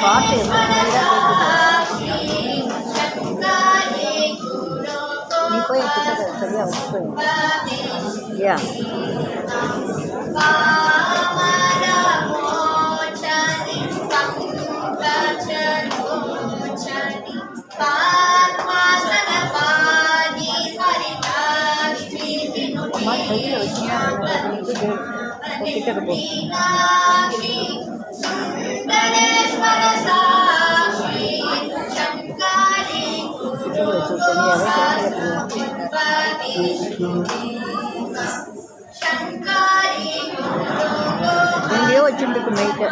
பாட்டு நீ போய் கிட்ட சரியா வச்சுக்கோ யா கையில் வச்சுன்னா கிட்ட போ எங்கேயோ வச்சுருக்கு நைட்டு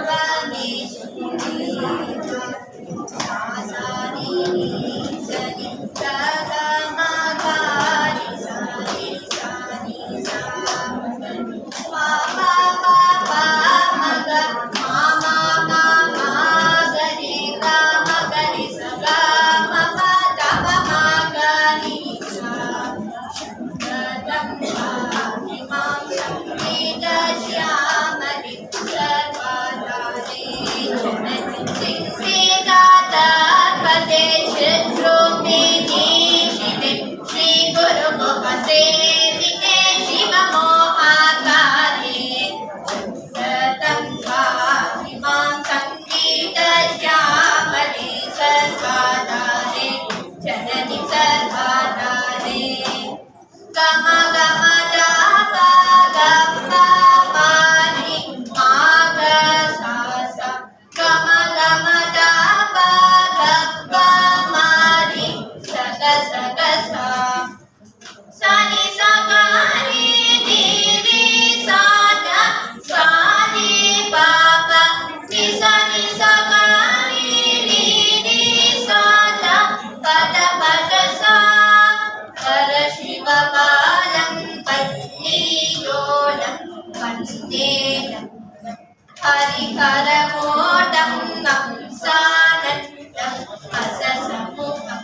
हरिहरमोटं नंसानन्दं हससमुखं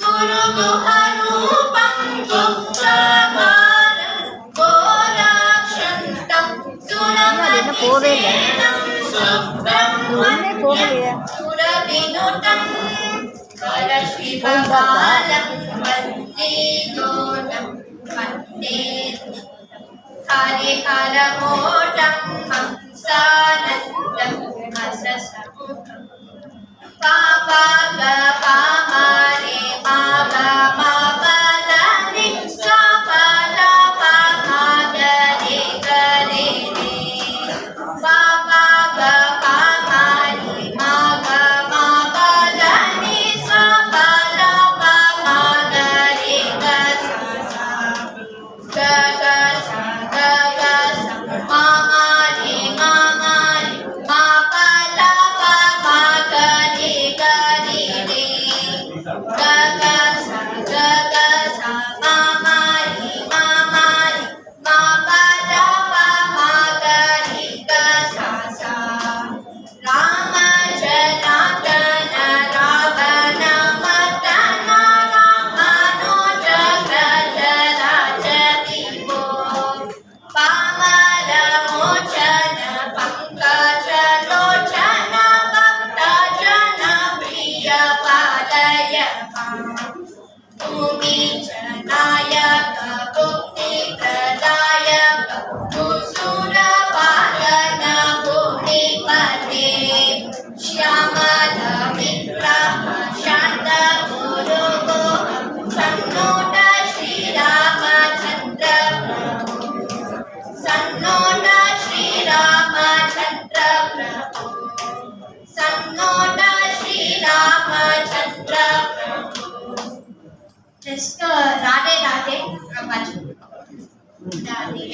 गुरुगुहरूपं गुप्तमानं गोराक्षन्तं सुरमतिशेनं सुब्रह्मण्यं सुरविनुतं परशिवबालं वन्दे दोनं वन्दे हरिहरमोटं हंसानन्दं हससमुखं पापा ग पामा रे पापा मापा द नि सा पा द पा मा ग रे रे पापा ग पामा रे मा ग मा पा द नि सा पा द पा मा ग रे ग सा ग ग सा ग ग सा मा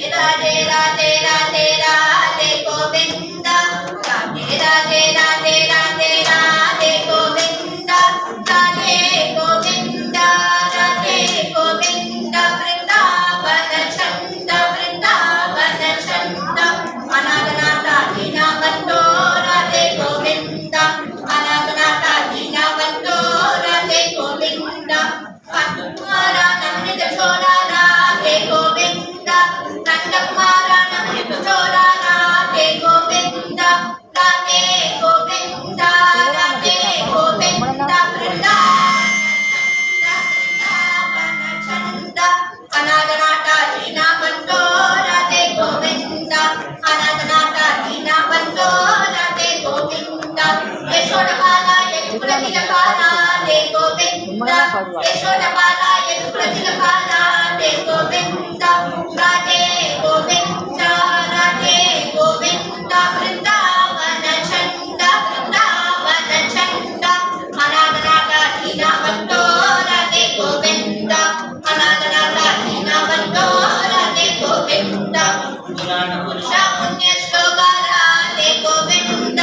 राधे राधे राधे राधे गोविंद राधे राधे राधे राधे राधे गोविंद राधे गोविंद राधे गोविंद वृंदावन चंद अनागनाथ दीनबंधो राधे गोविंद अनागनाथ दीनबंधो राधे गोविंद कुमारा नमनित छोरा राधे गोविंद नंद कुमारा नमनित छोरा राधे गोविंद राधे गोविंद राधे गोविंद वृंदावन चंद अनागनाथ दीनबंधो राधे गोविंद अनागनाथ दीनबंधो राधे गोविंद यशोदबाला यशुकुलतिलकाला राधे गोविंद यशोदबाला यशुकुलतिलकाला राधे गोविंद राधे गोविंद राधे गोविंद वृंदावन चंद अनागनाथ दीनबंधो राधे गोविंद अनागनाथ दीनबंधो राधे गोविंद पुराण पुरुष पुण्य श्लोक राधे गोविंद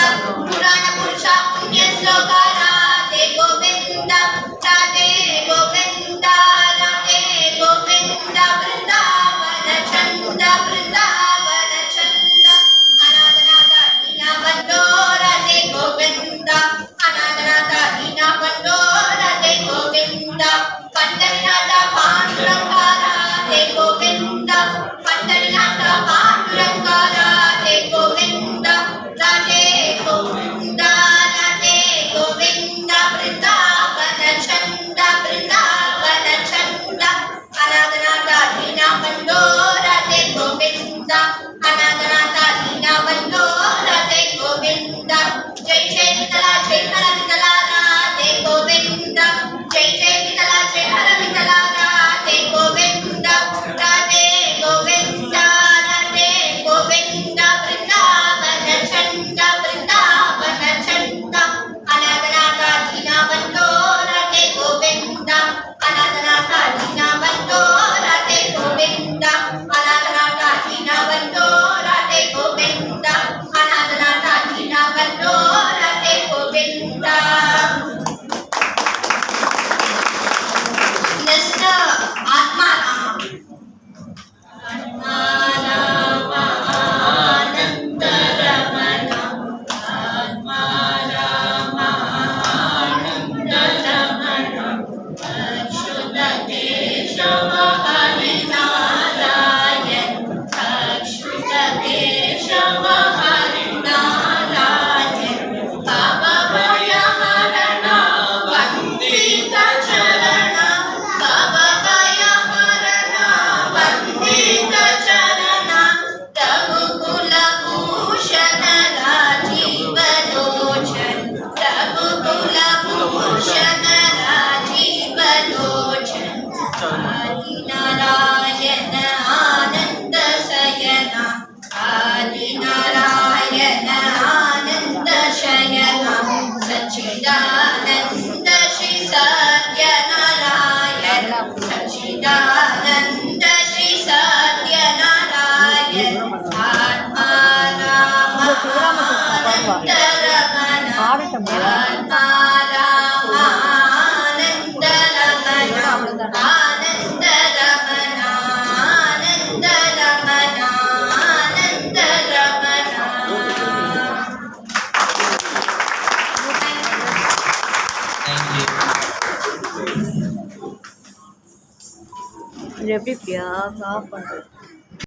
पुराण पुरुष पुण्य श्लोक राधे गोविंद राधे गोविंद राधे गोविंद वृंदावन चंद अनागनाथ दीनबंधो राधे गोविंद अनागनाथ दीनबंधो राधे गोविंद पंढरीनाथ पांडुरंग राधे गोविंद पंढरीनाथ पांडुरंग राधे गोविंद राधे गोविंद राधे गोविंद वृंदावन चंद अनागनाथ दीनबंधो राधे गोविंद अनागनाथ दीनबंधो राधे गोविंद जय जय विठला राधे गोविंद जय जय विठला जय हर विठला राधे गोविंद राधे गोविंद राधे गोविंद वृंदावन चंद अनागनाथ दीनबंधो Radhe Govind अनागनाथ दीनबंधो Radhe Govind अनागनाथ दीनबंधो Radhe Govind अनागनाथ दीनबंधो Radhe Govind Next, Atma Rama Ananda Ramana Atma Rama Ananda Ramana Akshuta Keshava Hari Narayan Akshuta Keshava Hari Narayan Baba Baya Harana Vandita Charana Baba Baya Harana Vandita Charana Ragukula Bhushana Rajiva Lochan Ragukula Bhushana Rajiva Lochan Adi Narayana Ananda Sayana Adi Narayana Ananda Shayana Sachidananda Shri Satya Narayana Sachidananda Shri Satya Narayana Atma Rama Ananda Ramana Atma Rama Ananda Ramana Ananda Ramana Ananda Ramana Ananda Ramana Thank you. இது எப்படி Priya of பண்ணுறது